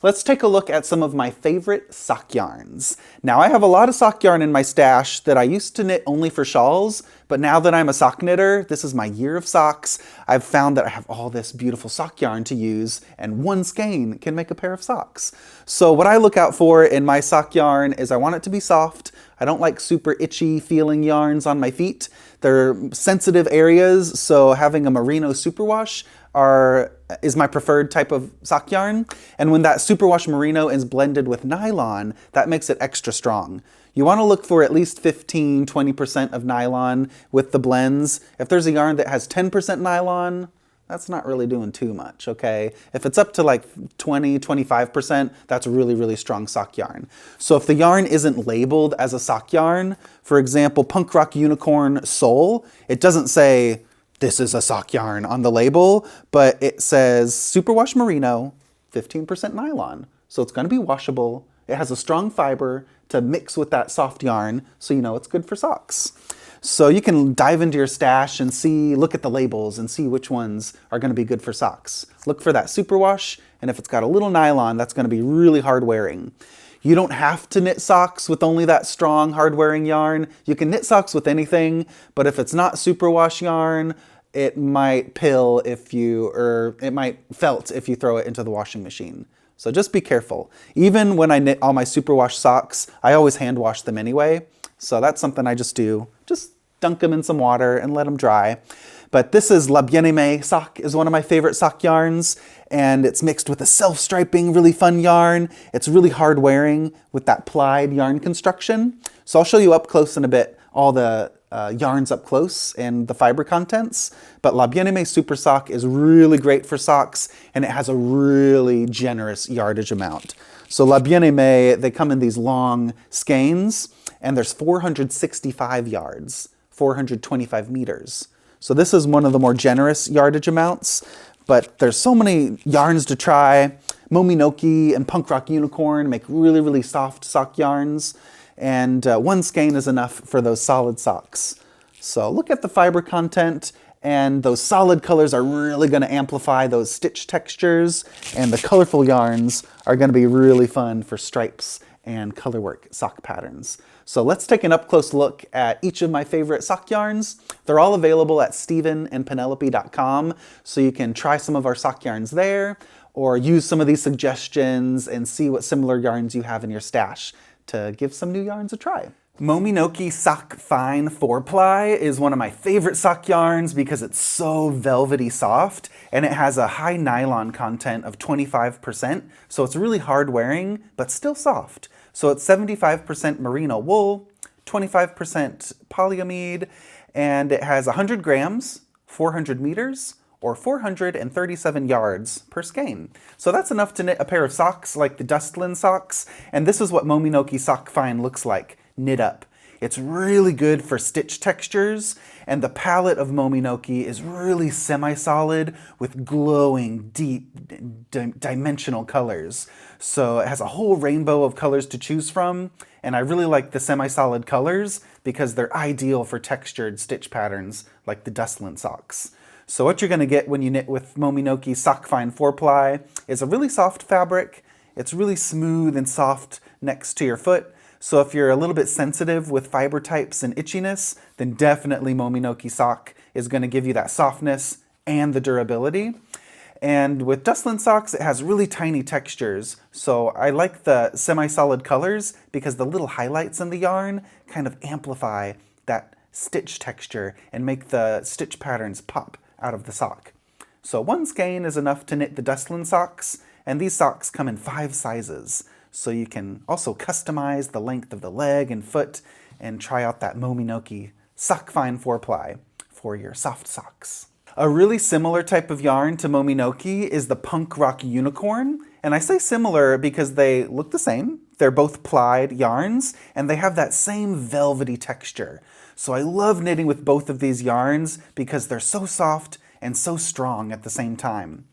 Let's take a look at some of my favorite sock yarns. Now, I have a lot of sock yarn in my stash that I used to knit only for shawls, but now that I'm a sock knitter, this is my year of socks, I've found that I have all this beautiful sock yarn to use, and one skein can make a pair of socks. So what I look out for in my sock yarn is I want it to be soft. I don't like super itchy feeling yarns on my feet. They're sensitive areas, so having a merino superwash is my preferred type of sock yarn. And when that superwash merino is blended with nylon, that makes it extra strong. You want to look for at least 15–20% of nylon with the blends. If there's a yarn that has 10% nylon, that's not really doing too much, okay? If it's up to like 20–25%, that's really, really strong sock yarn. So if the yarn isn't labeled as a sock yarn, for example, Punk Rock Unicorn Sole, it doesn't say, this is a sock yarn on the label, but it says superwash merino, 15% nylon. So it's gonna be washable. It has a strong fiber to mix with that soft yarn, so you know it's good for socks. So you can dive into your stash and look at the labels and see which ones are gonna be good for socks. Look for that superwash, and if it's got a little nylon, that's gonna be really hard wearing. You don't have to knit socks with only that strong, hard-wearing yarn. You can knit socks with anything, but if it's not superwash yarn, it might felt if you throw it into the washing machine. So just be careful. Even when I knit all my superwash socks, I always hand wash them anyway. So that's something I just do. Just dunk them in some water and let them dry. But this is Bien Aimée sock, is one of my favorite sock yarns, and it's mixed with a self-striping, really fun yarn. It's really hard wearing with that plied yarn construction. So I'll show you up close in a bit all the yarns up close and the fiber contents. But La Bien Aimée Super Sock is really great for socks, and it has a really generous yardage amount. So La Bien Aimée, they come in these long skeins, and there's 465 yards, 425 meters. So this is one of the more generous yardage amounts, but there's so many yarns to try. Mominoki and Punk Rock Unicorn make really, really soft sock yarns, and one skein is enough for those solid socks. So look at the fiber content, and those solid colors are really going to amplify those stitch textures, and the colorful yarns are going to be really fun for stripes and colorwork sock patterns. So let's take an up-close look at each of my favorite sock yarns. They're all available at stephenandpenelope.com, so you can try some of our sock yarns there, or use some of these suggestions and see what similar yarns you have in your stash to give some new yarns a try. Mominoki Sock Fine 4-ply is one of my favorite sock yarns because it's so velvety soft, and it has a high nylon content of 25%, so it's really hard wearing, but still soft. So it's 75% merino wool, 25% polyamide, and it has 100 grams, 400 meters, or 437 yards per skein. So that's enough to knit a pair of socks like the Dustlin socks, and this is what Mominoki Sock Fine looks like, knit up. It's really good for stitch textures, and the palette of Mominoki is really semi-solid with glowing, deep, dimensional colors. So it has a whole rainbow of colors to choose from, and I really like the semi-solid colors because they're ideal for textured stitch patterns like the Dustlin socks. So what you're going to get when you knit with Mominoki Sock Fine 4-ply is a really soft fabric. It's really smooth and soft next to your foot. So if you're a little bit sensitive with fiber types and itchiness, then definitely Mominoki sock is going to give you that softness and the durability. And with Dustlin socks, it has really tiny textures. So I like the semi-solid colors because the little highlights in the yarn kind of amplify that stitch texture and make the stitch patterns pop out of the sock. So one skein is enough to knit the Dustlin socks, and these socks come in 5 sizes. So you can also customize the length of the leg and foot and try out that Mominoki Sock Fine 4-ply for your soft socks. A really similar type of yarn to Mominoki is the Punk Rock Unicorn, and I say similar because they look the same. They're both plied yarns, and they have that same velvety texture. So I love knitting with both of these yarns because they're so soft and so strong at the same time.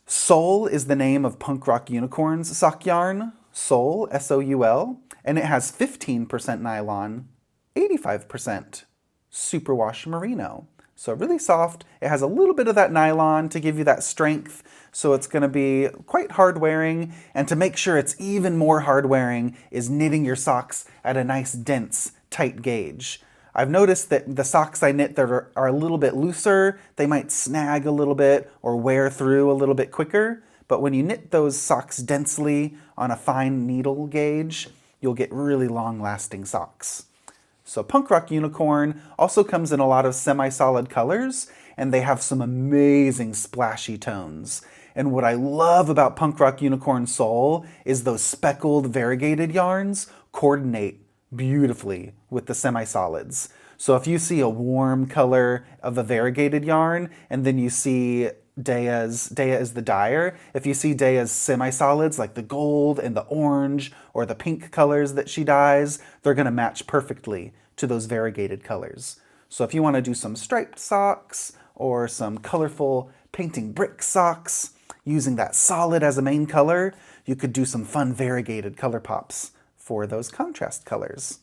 Soul is the name of Punk Rock Unicorn's sock yarn, Soul, S-O-U-L, and it has 15% nylon, 85% superwash merino. So really soft. It has a little bit of that nylon to give you that strength, so it's going to be quite hard wearing. And to make sure it's even more hard wearing is knitting your socks at a nice, dense, tight gauge. I've noticed that the socks I knit that are a little bit looser, they might snag a little bit or wear through a little bit quicker. But when you knit those socks densely on a fine needle gauge, you'll get really long-lasting socks. So Punk Rock Unicorn also comes in a lot of semi-solid colors, and they have some amazing splashy tones. And what I love about Punk Rock Unicorn Sole is those speckled variegated yarns coordinate beautifully with the semi-solids. So if you see a warm color of a variegated yarn, and then you see Dea is the dyer. If you see Dea's semi-solids like the gold and the orange or the pink colors that she dyes, they're going to match perfectly to those variegated colors. So if you want to do some striped socks or some colorful painting brick socks using that solid as a main color, you could do some fun variegated color pops for those contrast colors.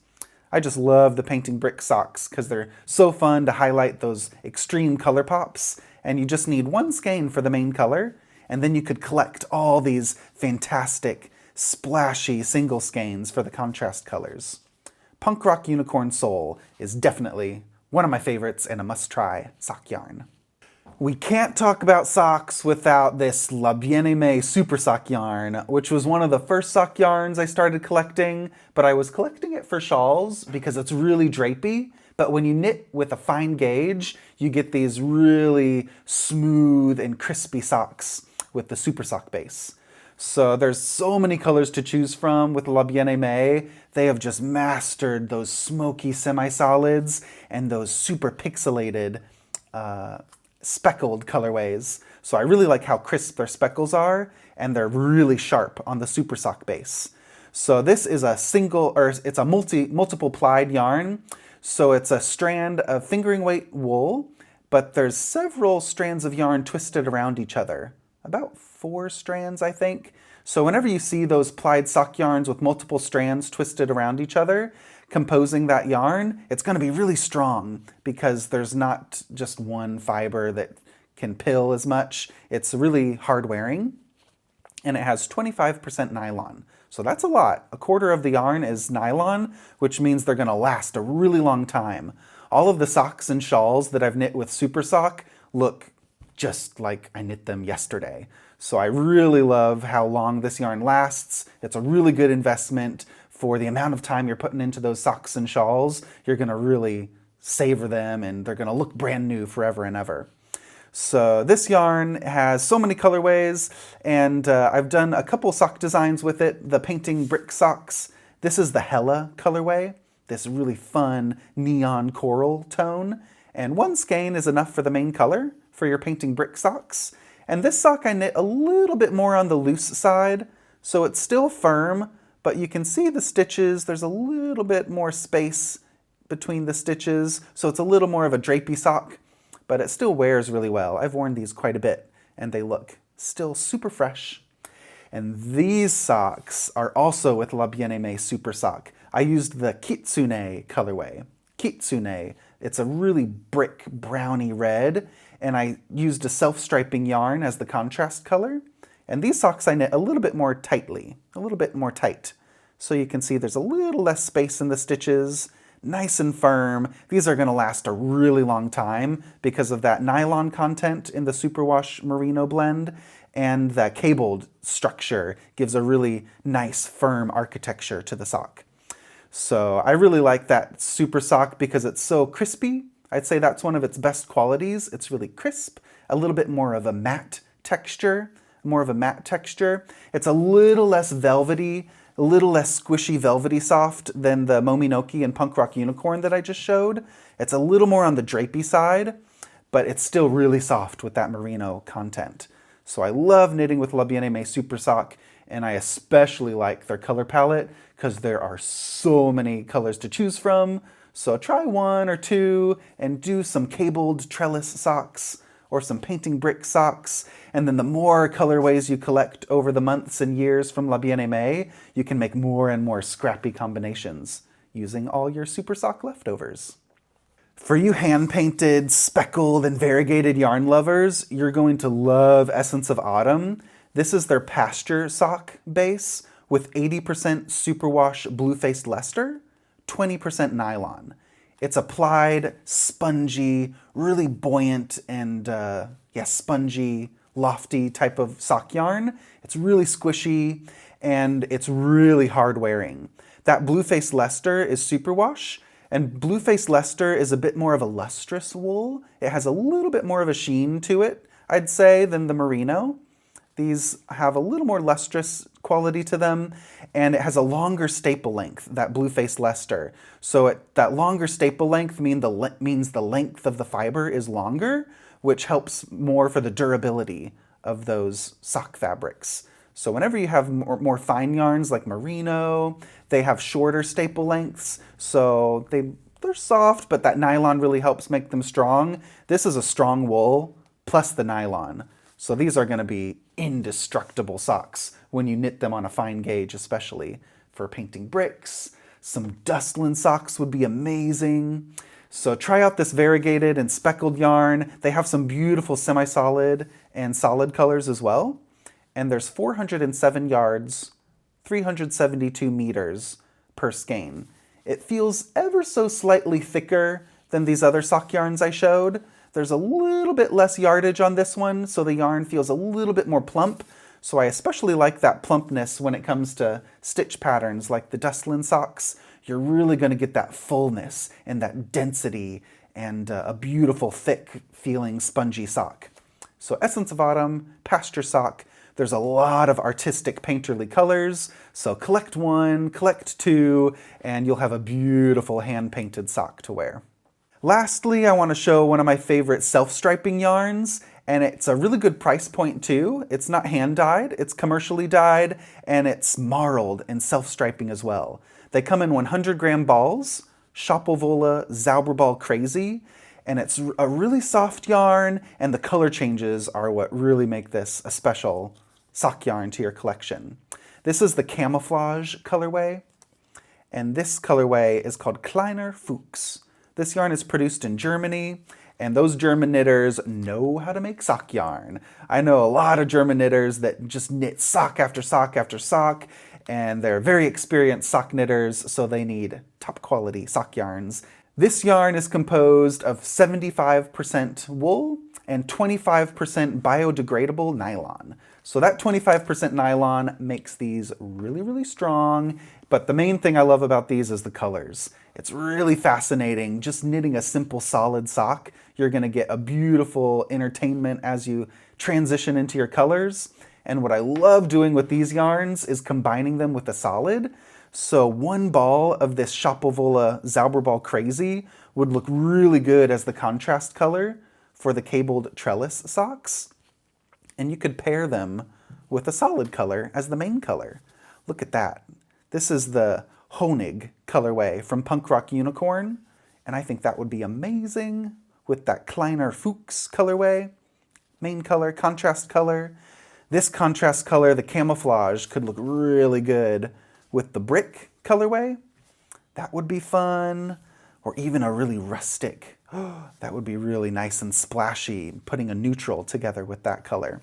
I just love the painting brick socks because they're so fun to highlight those extreme color pops, and you just need one skein for the main color, and then you could collect all these fantastic splashy single skeins for the contrast colors. Punk Rock Unicorn Sole is definitely one of my favorites and a must-try sock yarn. We can't talk about socks without this La Bien Aimée Super Sock yarn, which was one of the first sock yarns I started collecting, but I was collecting it for shawls because it's really drapey. But when you knit with a fine gauge, you get these really smooth and crispy socks with the Super Sock base. So there's so many colors to choose from with La Bien Aimée. They have just mastered those smoky semi-solids and those super pixelated speckled colorways. So I really like how crisp their speckles are, and they're really sharp on the Super Sock base. So this is a it's a multiple plied yarn. So it's a strand of fingering weight wool, but there's several strands of yarn twisted around each other. About 4 strands, I think. So whenever you see those plied sock yarns with multiple strands twisted around each other, composing that yarn, it's going to be really strong because there's not just one fiber that can pill as much. It's really hard wearing, and it has 25% nylon. So that's a lot. A quarter of the yarn is nylon, which means they're going to last a really long time. All of the socks and shawls that I've knit with Super Sock look just like I knit them yesterday. So I really love how long this yarn lasts. It's a really good investment for the amount of time you're putting into those socks and shawls. You're going to really savor them, and they're going to look brand new forever and ever. So this yarn has so many colorways, and I've done a couple sock designs with it. The painting brick socks. This is the Hella colorway, this really fun neon coral tone. And one skein is enough for the main color for your painting brick socks. And this sock I knit a little bit more on the loose side, so it's still firm, but you can see the stitches. There's a little bit more space between the stitches, so it's a little more of a drapey sock, but it still wears really well. I've worn these quite a bit, and they look still super fresh. And these socks are also with La Bien Aimée Super Sock. I used the Kitsune colorway. Kitsune, it's a really brick browny red, and I used a self-striping yarn as the contrast color. And these socks I knit a little bit more tightly, a little bit more tight. So you can see there's a little less space in the stitches, nice and firm. These are going to last a really long time because of that nylon content in the Superwash Merino blend, and that cabled structure gives a really nice firm architecture to the sock. So I really like that Super Sock because it's so crispy. I'd say that's one of its best qualities. It's really crisp, a little bit more of a matte texture, It's a little less velvety, a little less squishy velvety soft than the Mominoki and Punk Rock Unicorn that I just showed. It's a little more on the drapey side, but it's still really soft with that merino content. So I love knitting with La Bien Aimée Super Sock, and I especially like their color palette because there are so many colors to choose from. So try 1 or 2 and do some cabled trellis socks or some painting brick socks. And then the more colorways you collect over the months and years from La Bien Aimée, you can make more and more scrappy combinations using all your Super Sock leftovers. For you hand-painted, speckled, and variegated yarn lovers, you're going to love Essence of Autumn. This is their Pasture sock base with 80% superwash blue-faced Leicester, 20% nylon. It's applied, spongy, really buoyant, and spongy, lofty type of sock yarn. It's really squishy, and it's really hard wearing. That blue-faced Leicester is superwash, and blue-faced Leicester is a bit more of a lustrous wool. It has a little bit more of a sheen to it, I'd say, than the merino. These have a little more lustrous quality to them, and it has a longer staple length, that blue-faced Leicester. So that longer staple length means the length of the fiber is longer, which helps more for the durability of those sock fabrics. So whenever you have more fine yarns like merino, they have shorter staple lengths, so they're soft, but that nylon really helps make them strong. This is a strong wool plus the nylon. So these are going to be indestructible socks when you knit them on a fine gauge, especially for painting bricks. Some dustland socks would be amazing. So try out this variegated and speckled yarn. They have some beautiful semi-solid and solid colors as well. And there's 407 yards, 372 meters per skein. It feels ever so slightly thicker than these other sock yarns I showed. There's a little bit less yardage on this one, so the yarn feels a little bit more plump. So I especially like that plumpness when it comes to stitch patterns like the dustland socks. You're really going to get that fullness and that density and a beautiful, thick feeling spongy sock. So Essence of Autumn, Pasture sock. There's a lot of artistic painterly colors, so collect one, collect two, and you'll have a beautiful hand-painted sock to wear. Lastly, I want to show one of my favorite self-striping yarns, and it's a really good price point too. It's not hand-dyed, it's commercially dyed, and it's marled and self-striping as well. They come in 100-gram balls, Schoppel Wolle Zauberball Crazy, and it's a really soft yarn, and the color changes are what really make this a special sock yarn to your collection. This is the camouflage colorway, and this colorway is called Kleiner Fuchs. This yarn is produced in Germany, and those German knitters know how to make sock yarn. I know a lot of German knitters that just knit sock after sock after sock, and they're very experienced sock knitters, so they need top quality sock yarns. This yarn is composed of 75% wool and 25% biodegradable nylon. So that 25% nylon makes these really, really strong. But the main thing I love about these is the colors. It's really fascinating. Just knitting a simple solid sock, you're going to get a beautiful entertainment as you transition into your colors. And what I love doing with these yarns is combining them with a solid. So one ball of this Schoppel Wolle Zauberball Crazy would look really good as the contrast color for the cabled trellis socks. And you could pair them with a solid color as the main color. Look at that. This is the Honig colorway from Punk Rock Unicorn, and I think that would be amazing with that Kleiner Fuchs colorway. Main color, contrast color. This contrast color, the camouflage, could look really good with the brick colorway. That would be fun. Or even a really rustic. That would be really nice and splashy, putting a neutral together with that color.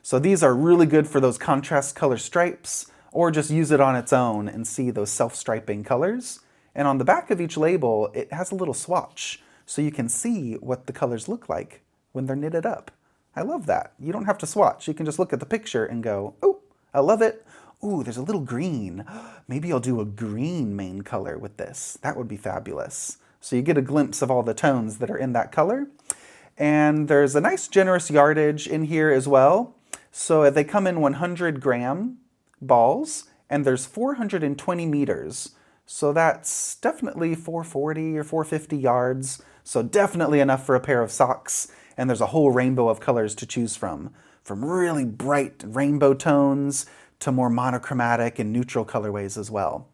So these are really good for those contrast color stripes, or just use it on its own and see those self-striping colors. And on the back of each label, it has a little swatch, so you can see what the colors look like when they're knitted up. I love that. You don't have to swatch. You can just look at the picture and go, oh, I love it. Ooh, there's a little green. Maybe I'll do a green main color with this. That would be fabulous. So you get a glimpse of all the tones that are in that color. And there's a nice generous yardage in here as well. So they come in 100-gram balls, and there's 420 meters. So that's definitely 440 or 450 yards. So definitely enough for a pair of socks. And there's a whole rainbow of colors to choose from really bright rainbow tones to more monochromatic and neutral colorways as well.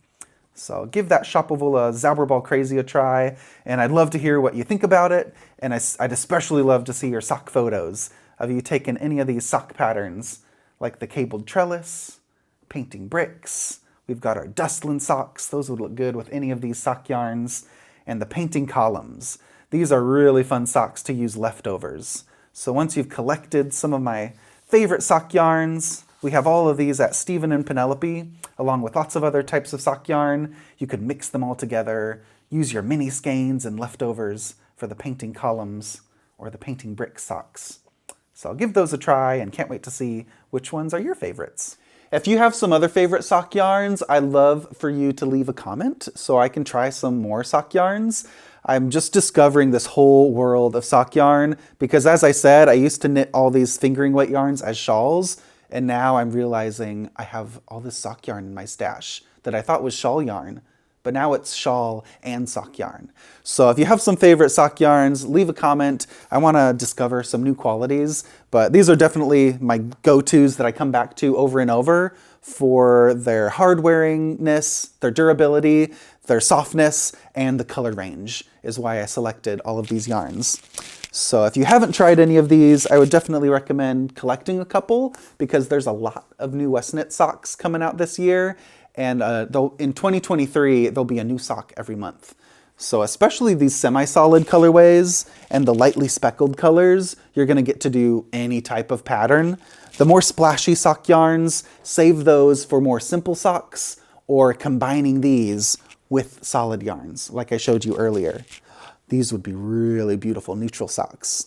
So give that Schoppel Wolle Zauberball Crazy a try, and I'd love to hear what you think about it, and I'd especially love to see your sock photos of you taking any of these sock patterns, like the cabled trellis, painting bricks. We've got our dustland socks. Those would look good with any of these sock yarns, and the painting columns. These are really fun socks to use leftovers. So once you've collected some of my favorite sock yarns, we have all of these at Stephen and Penelope, along with lots of other types of sock yarn. You could mix them all together, use your mini skeins and leftovers for the painting columns or the painting brick socks. So I'll give those a try and can't wait to see which ones are your favorites. If you have some other favorite sock yarns, I'd love for you to leave a comment so I can try some more sock yarns. I'm just discovering this whole world of sock yarn because, as I said, I used to knit all these fingering weight yarns as shawls, and now I'm realizing I have all this sock yarn in my stash that I thought was shawl yarn, but now it's shawl and sock yarn. So if you have some favorite sock yarns, leave a comment. I want to discover some new qualities, but these are definitely my go-tos that I come back to over and over for their hard-wearingness, their durability, their softness, and the color range is why I selected all of these yarns. So if you haven't tried any of these, I would definitely recommend collecting a couple because there's a lot of new Westknits socks coming out this year. And in 2023, there'll be a new sock every month. So especially these semi-solid colorways and the lightly speckled colors, you're gonna get to do any type of pattern. The more splashy sock yarns, save those for more simple socks or combining these with solid yarns, like I showed you earlier. These would be really beautiful neutral socks.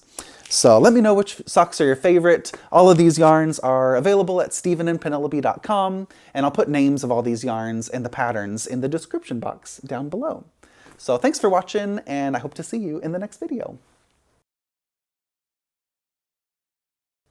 So let me know which socks are your favorite. All of these yarns are available at stephenandpenelope.com, and I'll put names of all these yarns and the patterns in the description box down below. So thanks for watching, and I hope to see you in the next video.